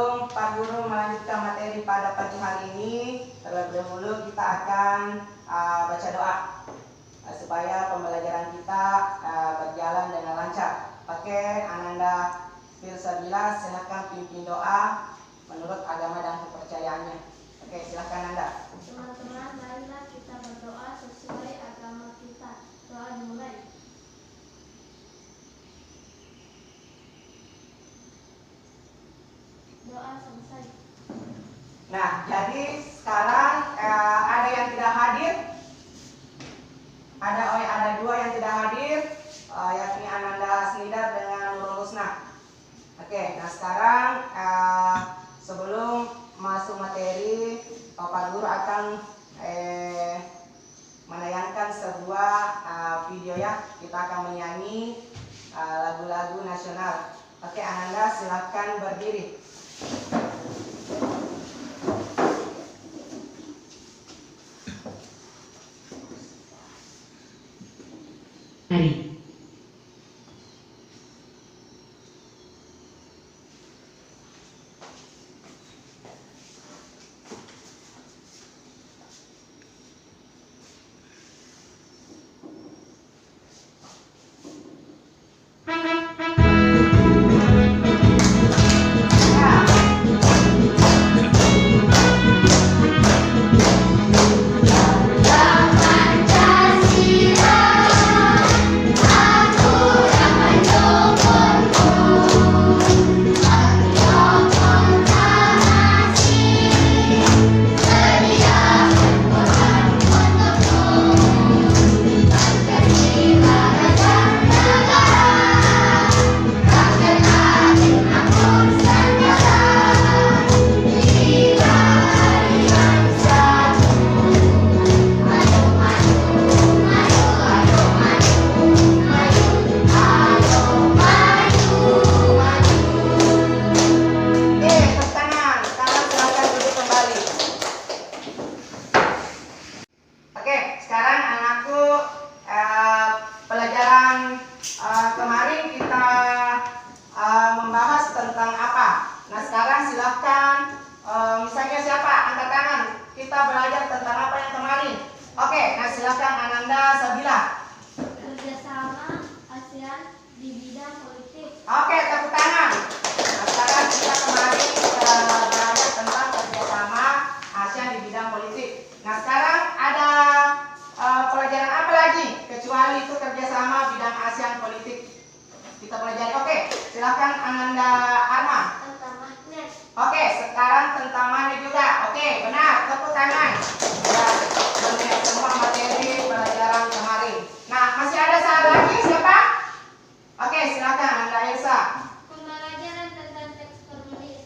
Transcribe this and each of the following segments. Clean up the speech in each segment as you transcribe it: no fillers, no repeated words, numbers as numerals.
Sebelum Pak Guru melanjutkan materi pada pagi hari ini, terlebih dahulu kita akan baca doa supaya pembelajaran kita berjalan dengan lancar. Oke, Ananda Filsabila, silakan pimpin doa menurut agama dan kepercayaannya. Oke, silakan Anda. Teman-teman, marilah kita berdoa sesuai agama kita. Doa dimulai. Doa selesai. Nah, jadi sekarang ada yang tidak hadir. Ada dua yang tidak hadir, yakni Ananda Snidar dengan Nurul Husna. Oke, nah sekarang sebelum masuk materi, Pak Guru akan menayangkan sebuah video ya. Kita akan menyanyi lagu-lagu nasional. Oke, Ananda silakan berdiri. Mari. Kemarin kita membahas tentang apa? Nah sekarang silahkan misalnya siapa angkat tangan. Kita belajar tentang apa yang kemarin. Oke, nah silahkan Ananda Sabila. Kerjasama ASEAN di bidang politik. Oke, tepuk tangan. Nah sekarang kita kemarin belajar tentang kerjasama ASEAN di bidang politik. Nah sekarang ada pelajaran apa lagi kecuali itu kerjasama bidang ASEAN politik kita pelajari. Oke, silakan Ananda Arma. Tentang magnet. Oke, sekarang tentang magnet juga. Oke, benar, tepuk tangan. Ya, benar semua materi pelajaran kemarin. Nah, masih ada satu lagi siapa? Oke, silakan Anda Elsa. Pembelajaran tentang teks formulir.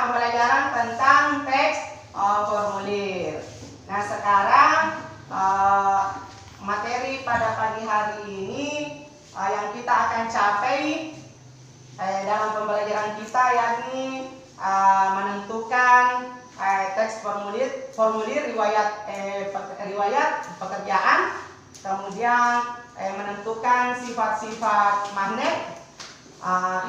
Pembelajaran tentang teks formulir. Nah, sekarang materi pada pagi hari ini yang kita akan capai dalam pembelajaran kita yakni menentukan teks formulir riwayat pekerjaan, kemudian menentukan sifat-sifat magnet.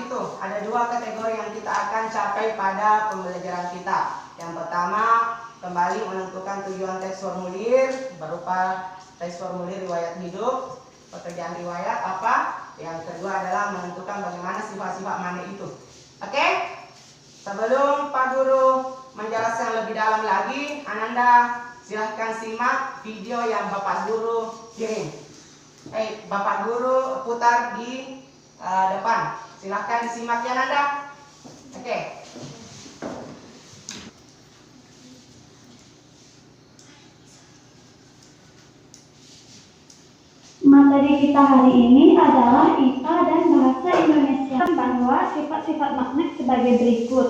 Itu ada dua kategori yang kita akan capai pada pembelajaran kita. Yang pertama, kembali menentukan tujuan teks formulir berupa teks formulir riwayat hidup, pekerjaan riwayat apa. Yang kedua adalah menentukan bagaimana sifat-sifat magnet itu. Oke? Sebelum Pak Guru menjelaskan lebih dalam lagi, Ananda silahkan simak video yang Bapak Guru kirim. Bapak Guru putar di depan. Silahkan disimak ya Ananda. Oke. Materi kita hari ini adalah IPA dan Bahasa Indonesia, bahwa sifat-sifat magnet sebagai berikut.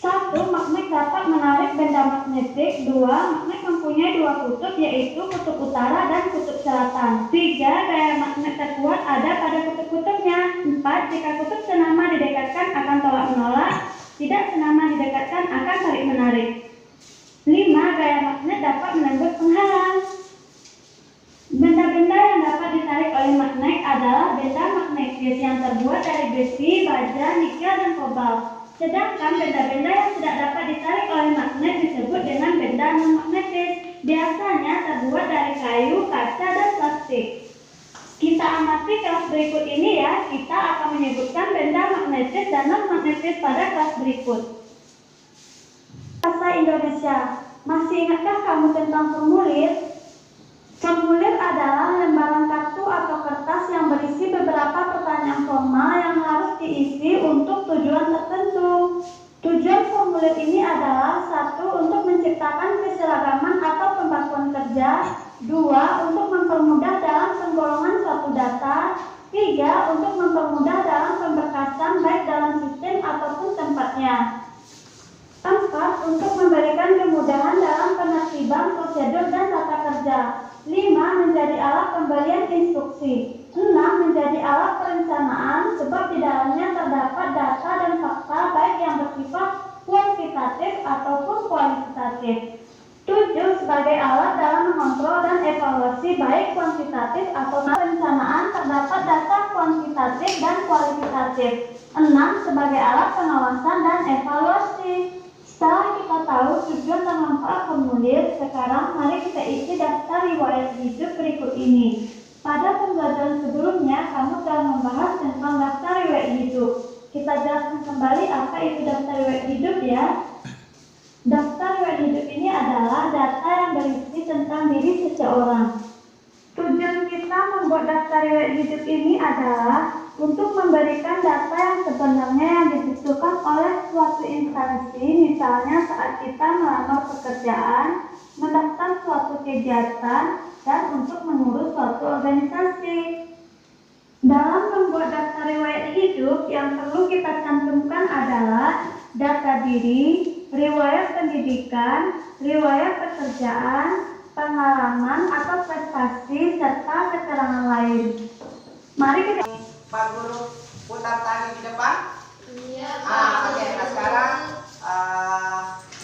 1. Magnet dapat menarik benda magnetik. 2. Magnet mempunyai dua kutub, yaitu kutub utara dan kutub selatan. 3. Gaya magnet terkuat ada pada kutub-kutubnya. 4. Jika kutub senama didekatkan akan tolak menolak, tidak senama didekatkan akan tarik menarik. 5. Gaya magnet dapat menembus penghalang. Benda-benda yang dapat ditarik oleh magnet adalah benda magnetis yang terbuat dari besi, baja, nikel, dan kobalt. Sedangkan benda-benda yang tidak dapat ditarik oleh magnet disebut dengan benda non-magnetis. Biasanya terbuat dari kayu, kaca, dan plastik. Kita amati kelas berikut ini ya. Kita akan menyebutkan benda magnetis dan non-magnetis pada kelas berikut. Bahasa Indonesia. Masih ingatkah kamu tentang formulir? Formulir adalah lembaran kartu atau kertas yang berisi beberapa pertanyaan formal yang harus diisi untuk tujuan tertentu. Tujuan formulir ini adalah 1. Untuk menciptakan keseragaman atau pembakuan kerja, 2. Untuk mempermudah dalam penggolongan suatu data, 3. Untuk mempermudah dalam pemberkasan baik dalam sistem ataupun tempatnya, 4. Untuk memberikan kemudahan dalam penertiban prosedur dan tata kerja, 5. Menjadi alat pemberian instruksi, 6. Menjadi alat perencanaan sebab di dalamnya terdapat data dan fakta baik yang bersifat kuantitatif ataupun kualitatif, 7. Sebagai alat dalam mengontrol dan evaluasi baik kuantitatif atau perencanaan terdapat data kuantitatif dan kualitatif, 6. Sebagai alat pengawasan dan evaluasi. Setelah kita tahu tujuan dan manfaat formulir, sekarang mari kita isi daftar riwayat hidup berikut ini. Pada pembelajaran sebelumnya, kamu telah membahas tentang daftar riwayat hidup. Kita jelaskan kembali apa itu daftar riwayat hidup ya. Daftar riwayat hidup ini adalah data yang berisi tentang diri seseorang. Tujuan kita membuat daftar riwayat hidup ini adalah untuk memberikan data yang sebenarnya yang dibutuhkan oleh suatu instansi, misalnya saat kita melamar pekerjaan, mendaftar suatu kegiatan, dan untuk mengurus suatu organisasi. Dalam membuat daftar riwayat hidup, yang perlu kita cantumkan adalah data diri, riwayat pendidikan, riwayat pekerjaan, pengalaman atau prestasi, serta keterangan lain. Mari kita Pak Guru putar tadi di depan. Iya, Oke. Nah sekarang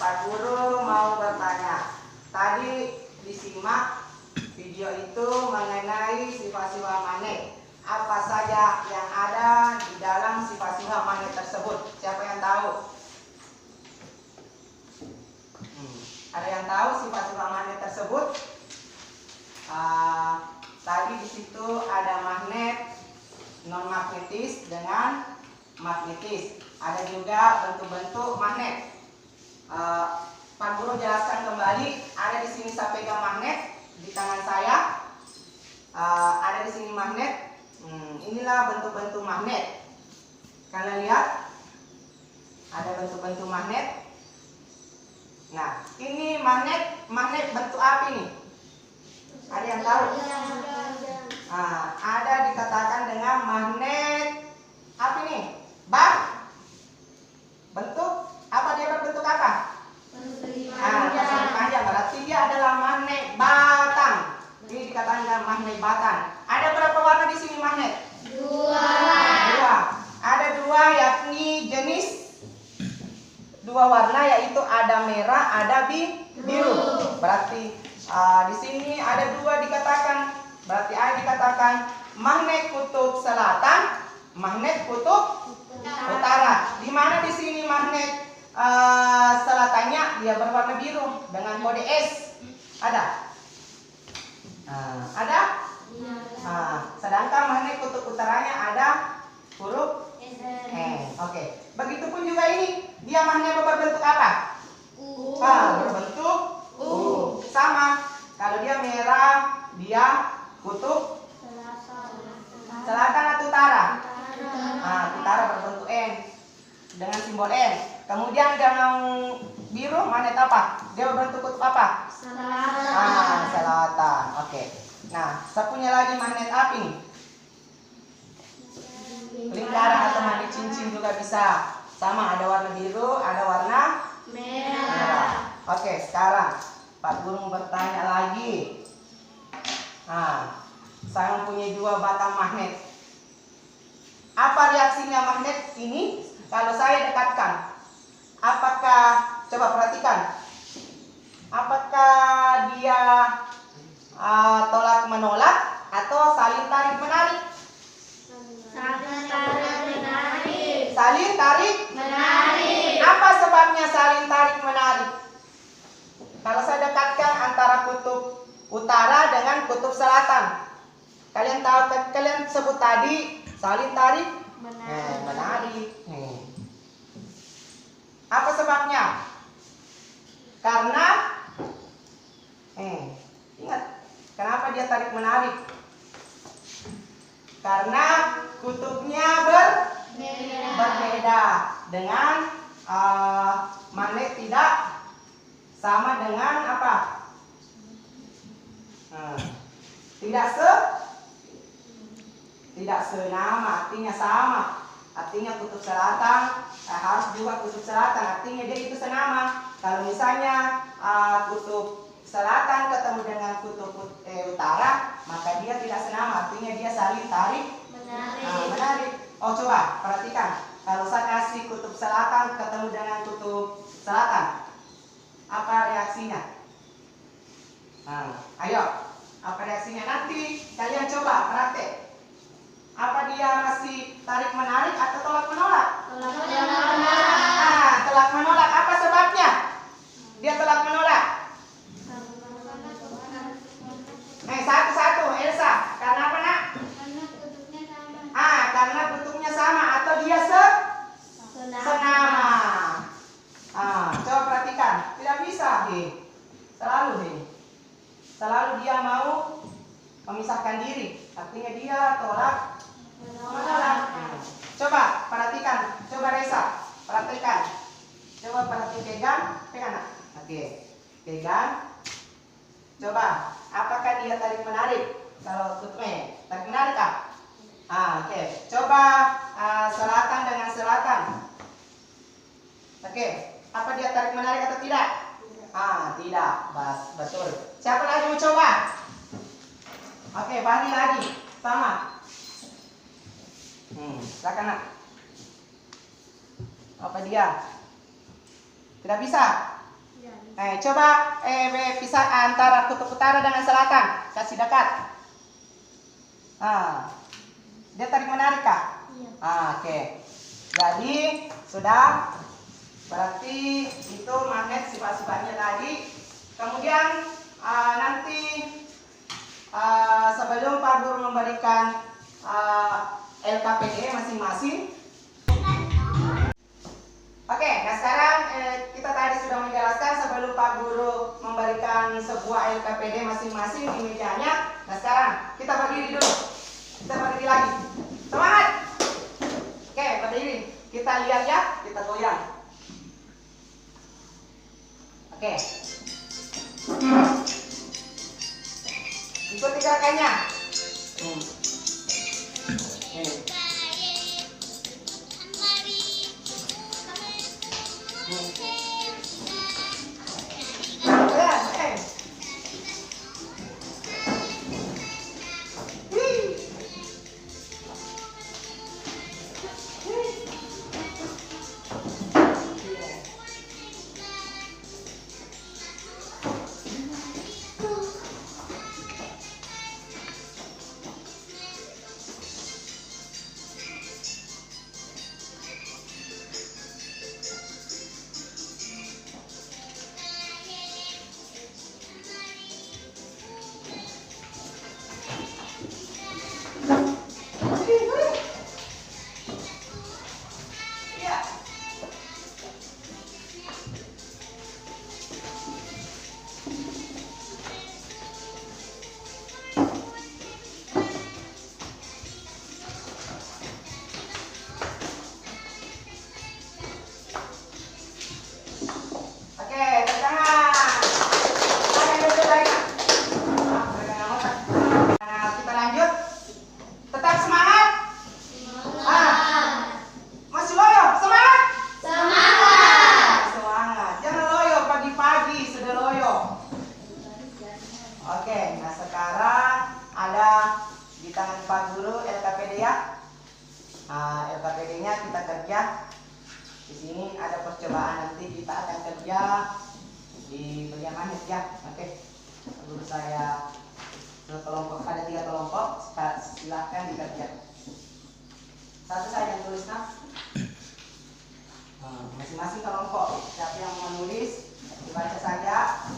Pak Guru mau bertanya. Tadi disimak video itu mengenai sifat-sifat magnet. Apa saja yang ada di dalam sifat-sifat magnet tersebut? Siapa yang tahu? Ada yang tahu sifat-sifat magnet tersebut? Tadi di situ ada magnet non magnetis dengan magnetis. Ada juga bentuk-bentuk magnet. Pak Guru jelaskan kembali. Ada di sini saya pegang magnet di tangan saya. Ada di sini magnet. Inilah bentuk-bentuk magnet. Kalian lihat? Ada bentuk-bentuk magnet. Nah, ini magnet bentuk apa ini? Ada yang tahu? Ada dikatakan dengan magnet apa ini? Bentuk apa, dia berbentuk apa? Persegi panjang. Berarti dia adalah magnet batang. Ini dikatakan dengan magnet batang. Ada berapa warna di sini magnet? Dua. Ada dua, yakni jenis dua warna, yaitu ada merah, ada biru. Berarti di sini ada dua dikatakan. Berarti ada dikatakan magnet kutub selatan, magnet kutub utara. Di mana di sini magnet selatannya dia berwarna biru dengan kode S. Ada? Ada? Sedangkan magnet kutub utaranya ada huruf N. Oke. Begitupun juga ini, dia magnet berbentuk apa? Berbentuk U. Sama. Kalau dia merah, dia kutub selatan atau utara? Utara berbentuk N dengan simbol N. Kemudian yang biru magnet apa? Dia berbentuk kutub apa? Selatan. Oke. Nah, saya punya lagi magnet apa ini? Lingkaran atau magnet cincin juga bisa. Sama, ada warna biru, ada warna merah. Oke, sekarang Pak Guru bertanya lagi. Saya mempunyai dua batang magnet. Apa reaksinya magnet ini kalau saya dekatkan? Apakah, coba perhatikan, apakah dia tolak menolak atau saling tarik menarik? Saling tarik menarik. Saling tarik Menarik. Kemudian kutub selatan. Kalian sebut tadi salin tarik, menarik. Apa sebabnya? Karena ingat, kenapa dia tarik menarik? Karena kutubnya berbeda dengan magnet tidak sama dengan apa? Tidak senama, artinya sama. Artinya kutub selatan harus juga kutub selatan, artinya dia itu senama. Kalau misalnya kutub selatan ketemu dengan kutub utara, maka dia tidak senama, artinya dia saling tarik menarik. Oh, coba perhatikan, kalau saya kasih kutub selatan ketemu dengan kutub selatan, apa reaksinya? Ayo, apa reaksinya? Nanti kalian coba praktek. Apa dia masih tarik menarik atau tolak menolak? Tolak menolak. Apa sebabnya dia tolak menolak? Satu-satu, Elsa. Karena apa, Nak? Karena kutubnya sama atau dia senama. Coba perhatikan, tidak bisa selalu dia mau memisahkan diri, artinya dia tolak menolak. Coba perhatikan, coba Reza perhatikan, coba pegang, Nak. Oke, pegang. Coba, apakah dia tarik menarik? Kalau kutubnya tarik menarik kah? Oke. Coba selatan dengan selatan. Oke, apa dia tarik menarik atau tidak? Tidak. Betul. Siapa lagi mau coba? Oke, Bani lagi. Sama. Silakan, Nak. Apa dia? Tidak bisa? Coba pisah antara kutub utara dengan selatan. Kasih dekat. Dia tarik menarik kah? Iya. Oke. Jadi sudah, berarti itu magnet sifat-sifatnya tadi. Kemudian nanti sebelum Pak Guru memberikan LKPD masing-masing. Oke, nah sekarang kita tadi sudah menjelaskan sebelum Pak Guru memberikan sebuah LKPD masing-masing di mejanya. Nah sekarang kita berdiri dulu. Kita berdiri lagi. Semangat. Oke, berdiri. Kita lihat ya, kita goyang. Oke. Ikuti gerakannya. LKPD-nya kita kerja. Di sini ada percobaan, nanti kita akan kerja di bagian magnet ya. Oke. Guru saya kelompok, ada 3 kelompok, silahkan dikerja. Satu saya yang tulis, nah. Masing-masing kelompok, siapa yang menulis dibaca saja.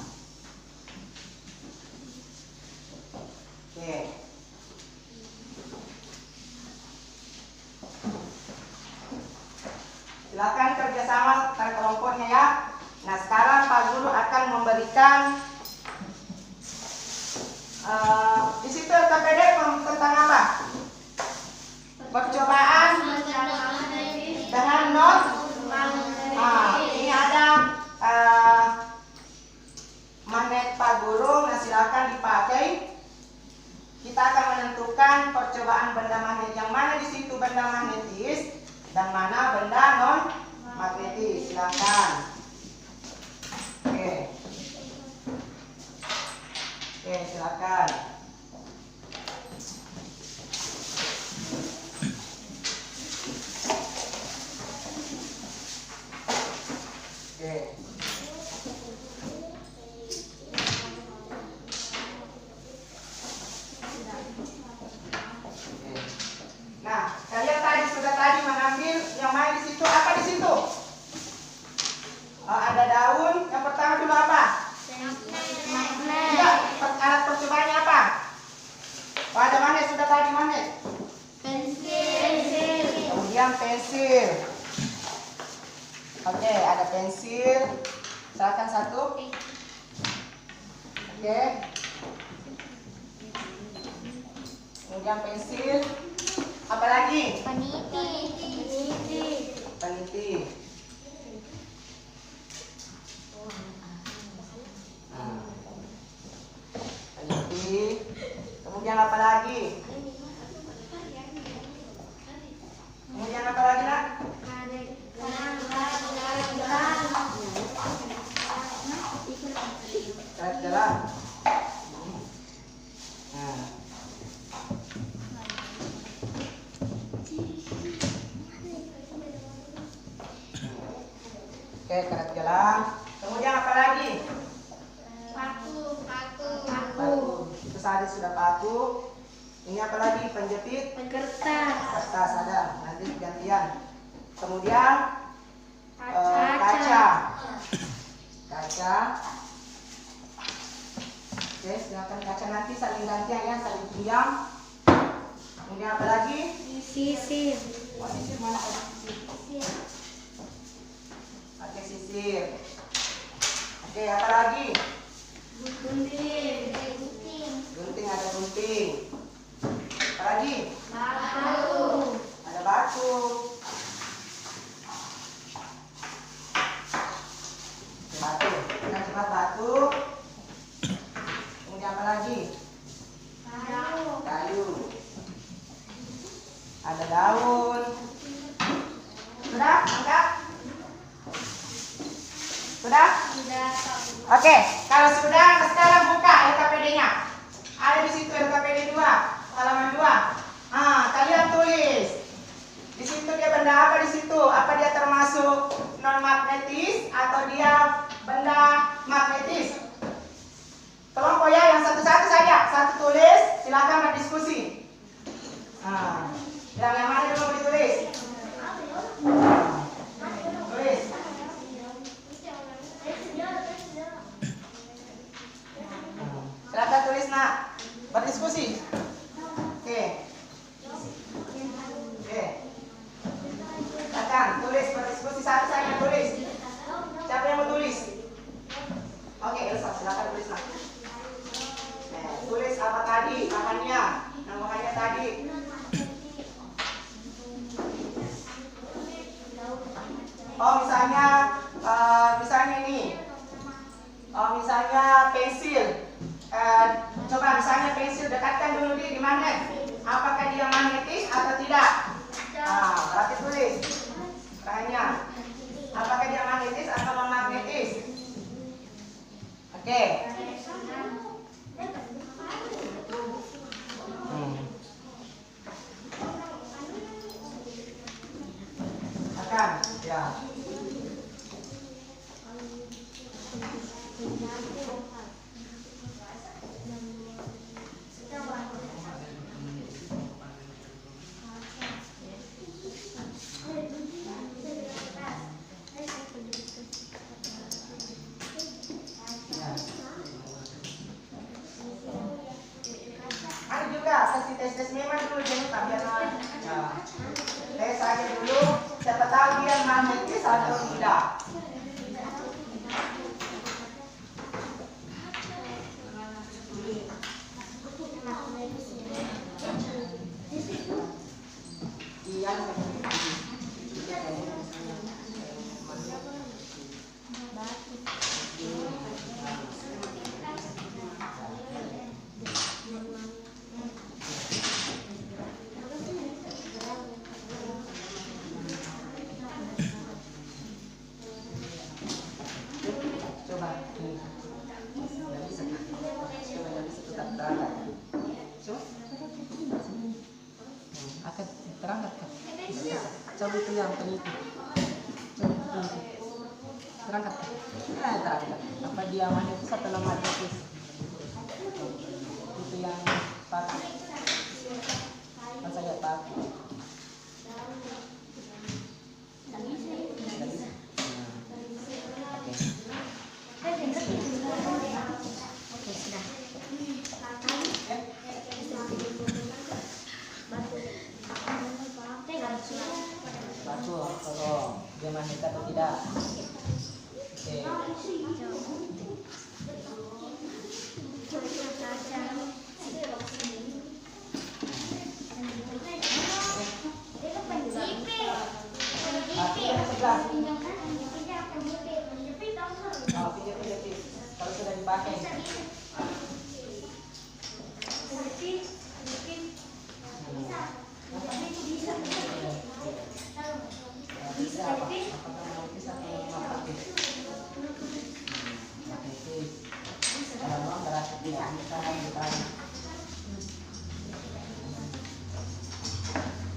ya. Nah, sekarang Pak Guru akan memberikan di situ LKPD tentang apa? Percobaan dengan non. Ini ada magnet Pak Guru. Nah, silakan dipakai. Kita akan menentukan percobaan benda magnet yang mana di situ benda magnetis dan mana benda non magnetis. Silakan. Oke, silakan. Nah, kalian sudah mengambil yang mana di situ? Apa di situ? Ada daun. Yang pertama dulu apa? Tidak. Alat percobaannya apa? Ada magnet sudah tadi magnet. Pensil. Kemudian pensil. Oke, ada pensil. Silakan satu. Oke. Kemudian pensil. Apa lagi? Peniti. Peniti. Kemudian apa lagi? Nak? Jalan. Oke, karet gelang. Kemudian apa lagi? Paku. Itu saja sudah paku. Ini apa lagi? Penjepit. Kertas ada. Nanti gantian. Kemudian kaca. Oke, silakan kaca nanti saling gantian ya, saling pinjam. Kemudian apa lagi? Sisir. Oh, sisir mana ada sisir? Pakai sisir. Oke, apa lagi? Gunting. Gunting, ada gunting. Apa lagi? Batu. Ada batu. Batu. Kita cepat batu. Kemudian apa lagi? Kayu. Ada daun. Sudah? Angkat? Sudah? Oke, kalau sudah, sekarang buka LKPD-nya. Ada di situ LKPD 2, halaman 2. Kalian tulis. Di situ dia benda apa di situ? Apa dia termasuk non magnetis atau dia benda magnetis? Kelompok ya, yang satu-satu saja. Satu tulis, silakan berdiskusi. Yang mana dulu ditulis? Tulis. Silakan tulis nak. Berdiskusi. Oke. Silakan tulis berdiskusi satu saja tulis. Siapa yang mau tulis? Oke, Elsa silakan tulis nak. Tulis apa tadi namanya? Namanya tadi. Oh, misalnya ini. Oh, misalnya pensil. Coba misalnya pensil dekatkan dulu di magnet. Apakah dia magnetis atau tidak? Berarti tulis. Tanya. Apakah dia magnetis atau non magnetis? Oke. Akan, ya. Ada juga kasih tes memang dulu jangan tak biar tes aja dulu, siapa tahu dia magnetis atau tidak. Coba ini. Nggak bisa. Coba nggak bisa tetap terangkat. Coba. Akan terangkat kan? Coba itu yang peniti. Coba itu peniti. Terangkat. Terangkat. Apa diamannya itu satu magnetis. Itu yang pakai. Kan saya pakai. Nggak bisa. Batu kalau dia magnet atau tidak. Oke. Batu yang sebelah. Oh, pinggir. Kalau sudah dipakai. Bisa apa? Apakah magnetis atau magnetis? Magnetis. Kalau memang berarti tidak bisa ditarik.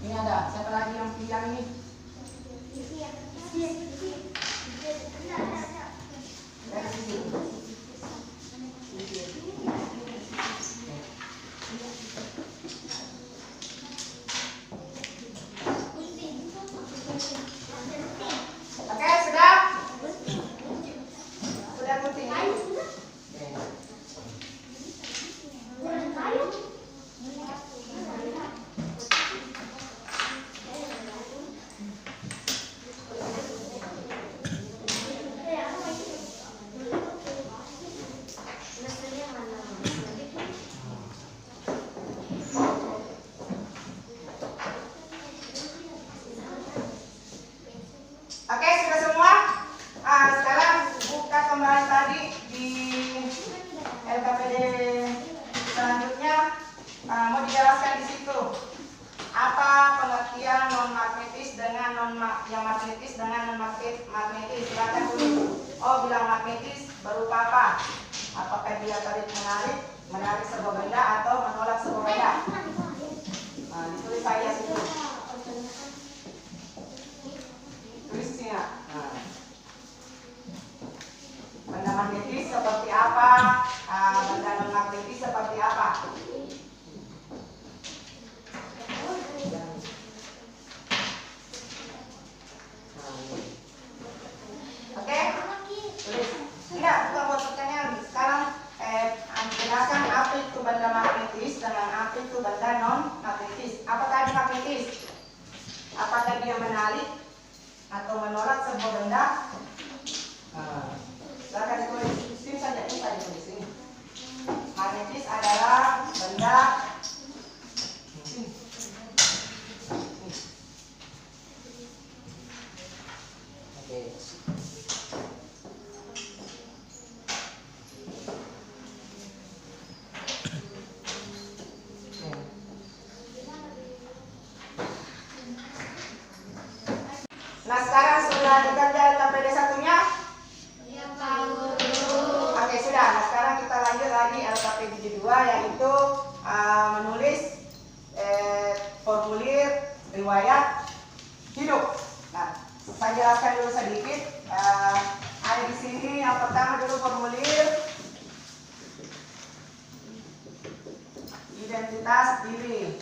Ini ada siapa lagi yang pilih ini? Dari sini. Oke, sudah? Sudah penting. Oke, sudah semua? Sekarang buka kembali tadi di LKPD selanjutnya. Mau dijelaskan di situ apa pengertian non magnetis dengan yang magnetis dengan non magnetis. Silakan dulu. Oh, bilang magnetis berupa apa? Apakah dia menarik sebuah benda atau menolak sebuah benda? Ditulis saya situ. Tulisnya. Benda magnetis seperti apa? Benda non magnetis seperti apa? Oke? Tulis. Enggak, bukan buat pertanyaan. Sekarang jelaskan apa itu benda magnetis dengan apa itu benda non magnetis. Apa tadi magnetis? Apakah dia menarik atau menolak sebuah benda? Silakan ditulis. Ini saja ditulis ini. Magnetis adalah benda Oke. Nah, sekarang sudah dikerja LKPD satunya? Oke, sudah. Nah, sekarang kita lanjut lagi LKPD 2, yaitu menulis formulir riwayat hidup. Nah, saya jelaskan dulu sedikit. Ada di sini yang pertama dulu formulir identitas diri.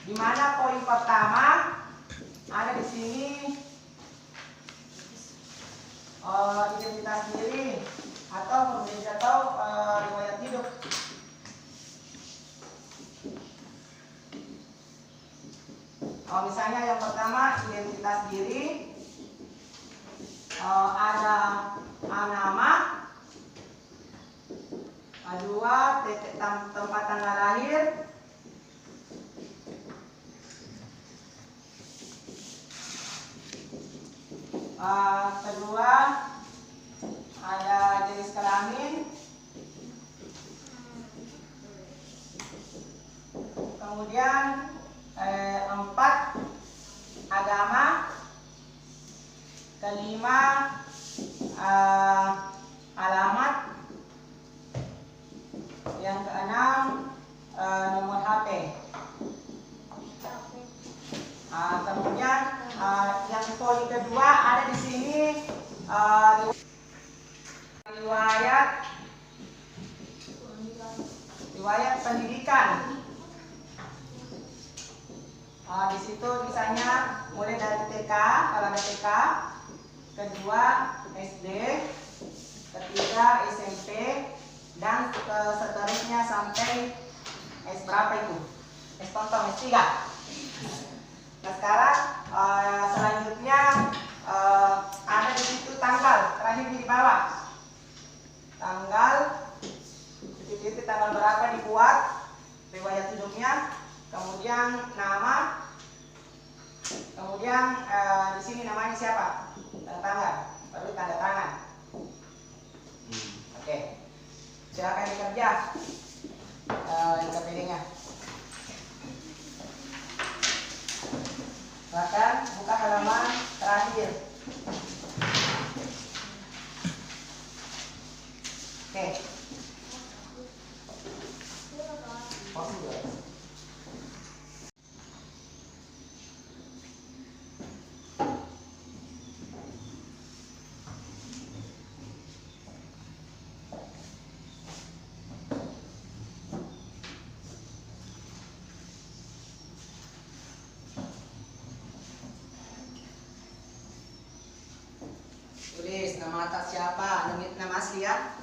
Di mana poin pertama ada di sini identitas diri atau formulir atau riwayat hidup. Misalnya yang pertama identitas diri, ada nama, dua tempat tanggal lahir, Kedua, ada jenis kelamin. Kemudian 4, agama. Kelima, alamat. Yang keenam, nomor HP. Kemudian yang poin kedua ada di sini riwayat pendidikan. Di situ misalnya mulai dari TK, kalau ada TK, kedua SD, ketiga SMP, dan seterusnya sampai S berapa itu? S tonton, S3. Nah sekarang selanjutnya ada di situ tanggal terakhir di bawah. Tanggal, titik tanggal berapa dibuat, riwayat hidupnya, kemudian nama, kemudian di sini namanya siapa, tanda tangan, baru tanda tangan. Oke, silakan dikerja KPD-nya. Silakan buka halaman terakhir. Oke. Tulis nama atas siapa, nama asli ya.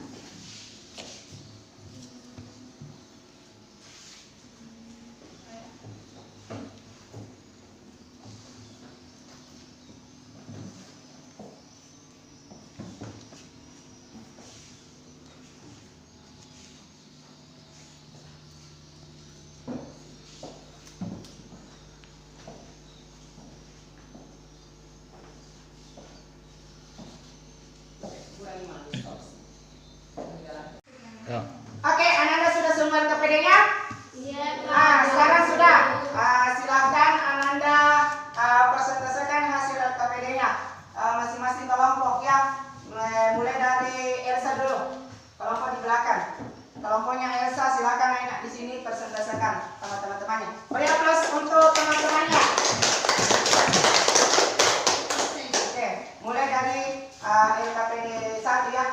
Oke, Ananda sudah sumber KPD-nya? Iya, Sekarang sudah. Silakan Ananda presentasikan hasil KPD-nya masing-masing kelompok ya. Mulai dari Elsa dulu. Kelompok di belakang. Kelompoknya Elsa silakan enak di sini presentasikan sama teman-temannya. Beri aplaus untuk teman-temannya. Oke, mulai dari LKPD 1 ya.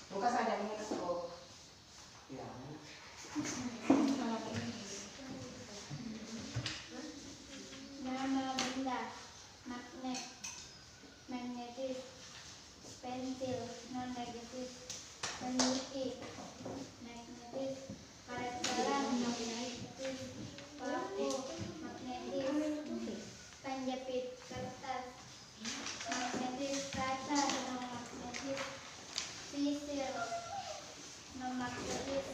Buka saja ini untuk ya. Nama benda, magnet, magnetis, pensil, non negatif, peneliti, magnetis, karet jalan, magnetis, paku, magnetis, penjepit, kertas, magnetis, kaca, non magnetis, sisir, non magnetis,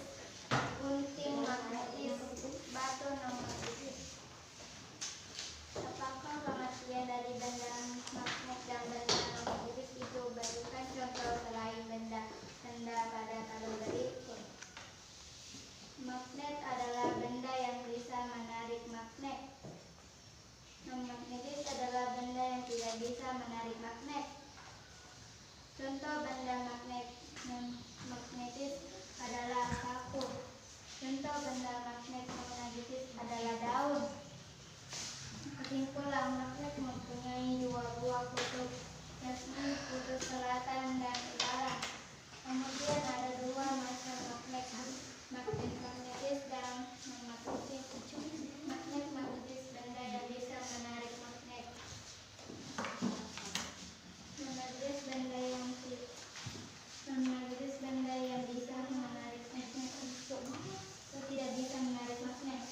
gunting magnetis, batu non magnetis. Apakah pengertian dari benda magnet dan benda non-magnetis itu? Berikan contoh selain benda pada tabel berikut. Magnet adalah benda yang bisa menarik magnet. Non-magnetis adalah benda yang tidak bisa menarik magnet. Contoh benda magnetis adalah paku. Contoh benda magnet non-magnetis adalah daun. Kesimpulan, magnet mempunyai dua buah kutub, yakni kutub selatan dan utara. Kemudian ada dua macam magnet, magnet magnetis dan non-magnetis. Magnet magnetis benda yang bisa menarik magnet. Non-magnetis benda yang bisa menarik magnet atau tidak bisa menarik magnet.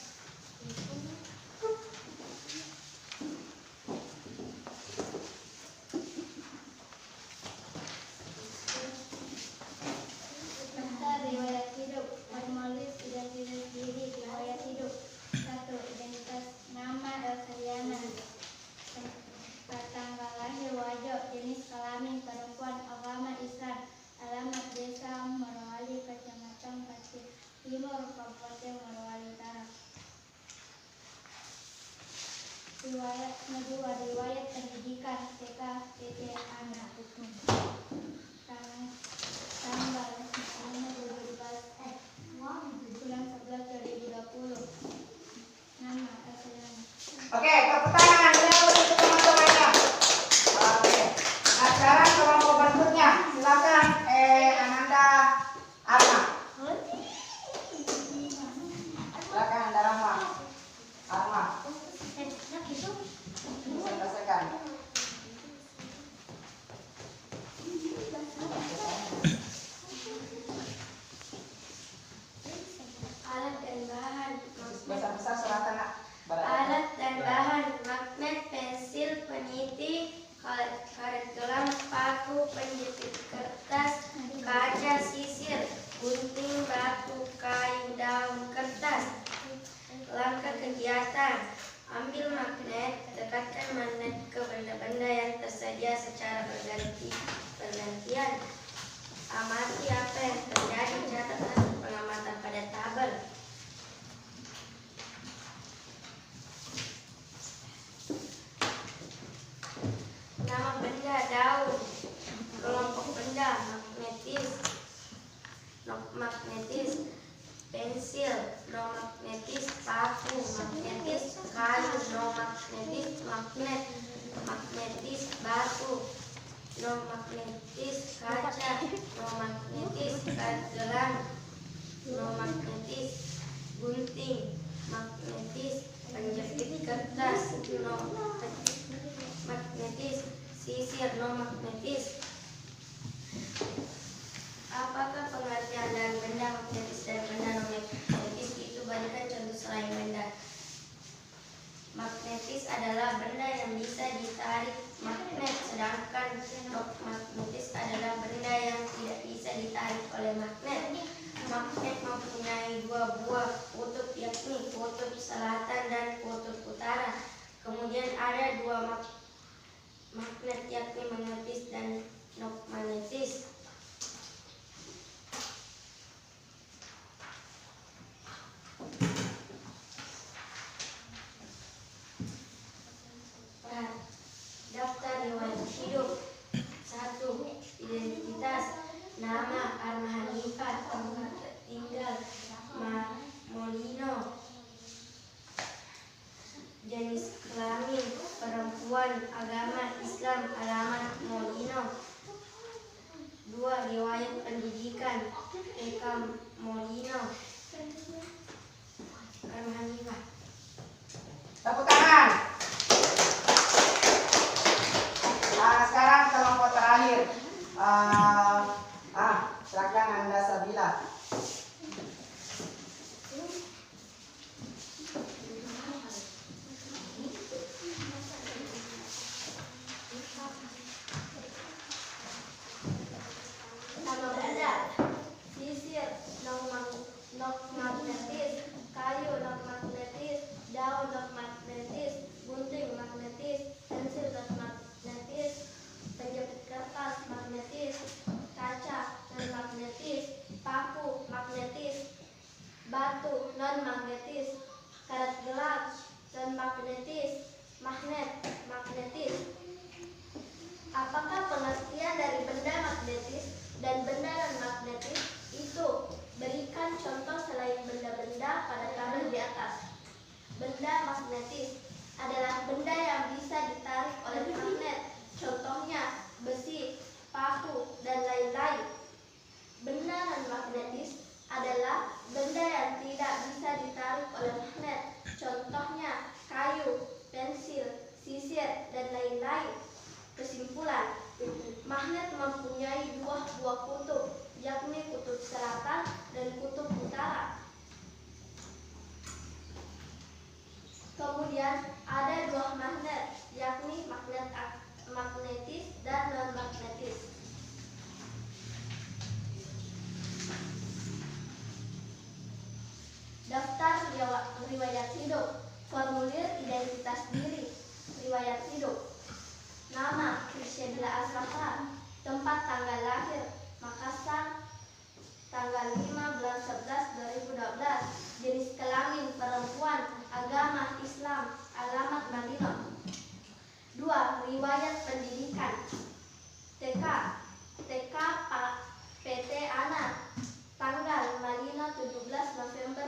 riwayat pendidikan TK PT Anak tanggal 5/12 bulan 11 2020. Nama Asliana. Oke, tepuk tangan ya untuk teman-temannya. Oke. Nah, sekarang kelompok berikutnya. Silakan Ananda Arma. Silakan Anda Rahma. Arma. Selesaikan. Alat dan bahan Besar-besar serahkan nak. Alat dan bahan magnet, pensil, peniti, karet gelang, paku, penjepit kertas, kaca, sisir, gunting, batu, kayu, daun, kertas. Langkah kegiatan: ambil magnet, dekatkan magnet ke benda-benda yang tersedia secara bergantian. Amati apa yang terjadi, catat hasil pengamatan pada tabel. Nama benda daun, kelompok benda magnetis, magnetis, pensil, magnetis, paku, magnetis, kayu, magnetis, magnet, magnetis, batu, magnetis, kaca, magnetis, karet gelang, magnetis, gunting, magnetis, penjepit kertas, magnetis, sisir, magnetis. Apakah pengertian dari benda magnetis dan benda non-magnetis itu? Berikan contoh selain benda. Magnetis adalah benda yang bisa ditarik magnet, sedangkan non-magnetis adalah benda yang tidak bisa ditarik oleh magnet. Magnet mempunyai dua buah kutub, yakni kutub selatan dan kutub utara. Kemudian ada dua magnet, yakni magnetis dan non-magnetis. Daftar riwayat hidup. 1. Identitas: nama Arma Hanifah, tempat tinggal Molino, jenis kelamin perempuan, agama Islam, alamat Molino. 2. Riwayat pendidikan TK Molino, Arma Hanifah. Tepuk tangan. Nah, sekarang kelompok terakhir. Silakan Anda Sabila. Nama benda: sisir, non-magnetis, kayu, non-magnetis, daun, non-magnetis, gunting, magnetis, pensil, non-magnetis, penjepit kertas, magnetis, kaca, non-magnetis, paku, magnetis, batu, non-magnetis, karet gelang, non-magnetis, magnet, magnetis. Apakah pengertian dari benda magnetis dan benda non-magnetis itu? Berikan contoh selain benda-benda pada tabel di atas. Benda magnetis adalah benda yang bisa ditarik oleh magnet, contohnya besi, paku, dan lain-lain. Benda non-magnetis adalah benda yang tidak bisa ditarik oleh magnet, contohnya kayu, pensil, sisir, dan lain-lain. Kesimpulan: magnet mempunyai dua buah kutub, yakni kutub selatan dan kutub utara. Kemudian ada dua magnet, yakni magnetis dan non-magnetis. Daftar riwayat hidup. Formulir identitas diri. Riwayat hidup: nama Krisya Asrafa, tempat tanggal lahir Makassar, tanggal 5 bulan 11 2012, jenis kelamin perempuan, agama Islam, alamat Madinah. 2. 2. Riwayat pendidikan. TK Pak PT Ana. Tanggal Malina 17 November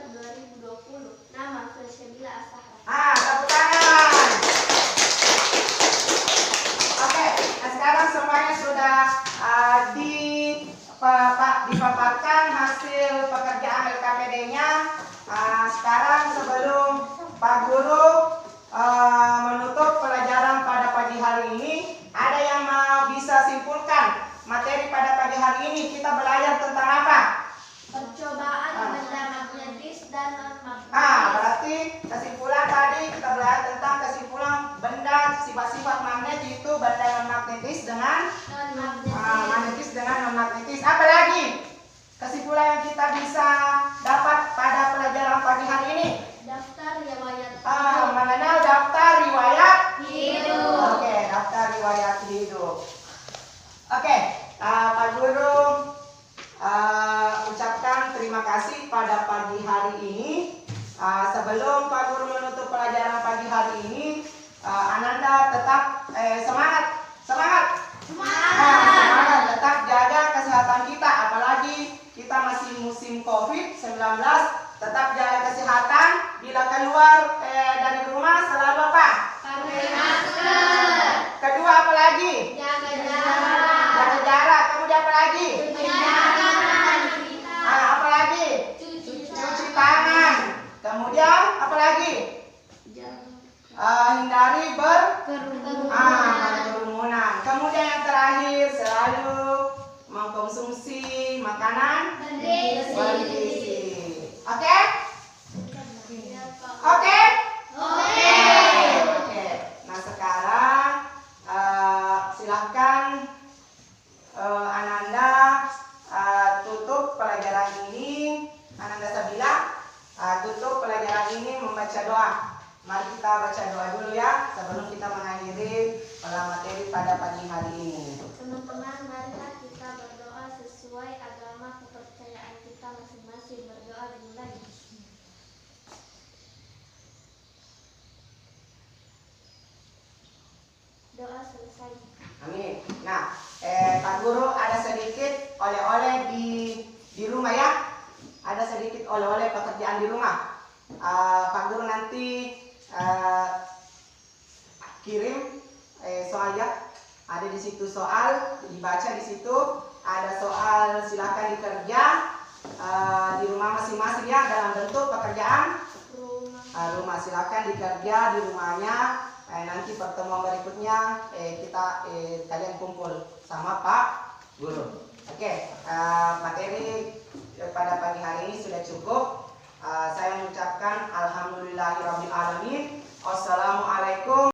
2020. Nama Felsebila Asahra. Tepuk tangan. Oke, nah sekarang semuanya sudah dipaparkan hasil pekerjaan LKPD-nya. Sekarang sebelum Pak Guru menutup pelajaran pada pagi hari ini, ada yang mau bisa simpulkan materi pada pagi hari ini kita belajar tentang apa? Percobaan benda magnetis dan non-magnetis. Berarti kesimpulan tadi kita belajar tentang kesimpulan benda sifat-sifat magnet, itu benda non magnetis dengan Non-magnetis. magnetis dengan non magnetis. Apa lagi kesimpulan yang kita bisa dapat pada pelajaran pagi hari ini? Daftar riwayat Mengenal daftar riwayat hidup. Oke, daftar riwayat hidup. Oke, Pak Guru ucapkan terima kasih pada pagi hari ini. Sebelum Pak Guru menutup pelajaran pagi hari ini, Ananda tetap semangat, tetap jaga kesehatan kita, apalagi kita masih musim COVID-19. Tetap jaga kesehatan. Bila keluar dari rumah selalu apa? Pakai masker. Kedua apa lagi? Jaga jarak. Jaga jarak. Kemudian apa lagi? Menjaga tangan kita. Apa lagi? Cuci tangan. Kemudian apa lagi? Hindari berkerumunan. Kemudian yang terakhir, selalu mengkonsumsi makanan bergizi. Oke? Oke? Oke. Nah sekarang silahkan Ananda tutup pelajaran ini. Ananda Sabila tutup pelajaran ini membaca doa. Mari kita baca doa dulu ya sebelum kita mengakhiri materi pada pagi hari ini. Teman-teman, marilah kita berdoa sesuai agama kepercayaan kita masing-masing. Berdoa dimulai. Doa selesai. Amin. Nah, Pak Guru ada sedikit oleh-oleh di rumah ya. Ada sedikit oleh-oleh pekerjaan di rumah. Pak Guru nanti kirim soal ya. Ada di situ soal, dibaca di situ. Ada soal, silakan dikerja di rumah masing-masing ya dalam bentuk pekerjaan rumah. Silakan dikerja di rumahnya. Nanti pertemuan berikutnya kalian kumpul sama Pak Guru. Oke, materi pada pagi hari ini sudah cukup. Saya mengucapkan alhamdulillahirabbil alamin. Wassalamualaikum.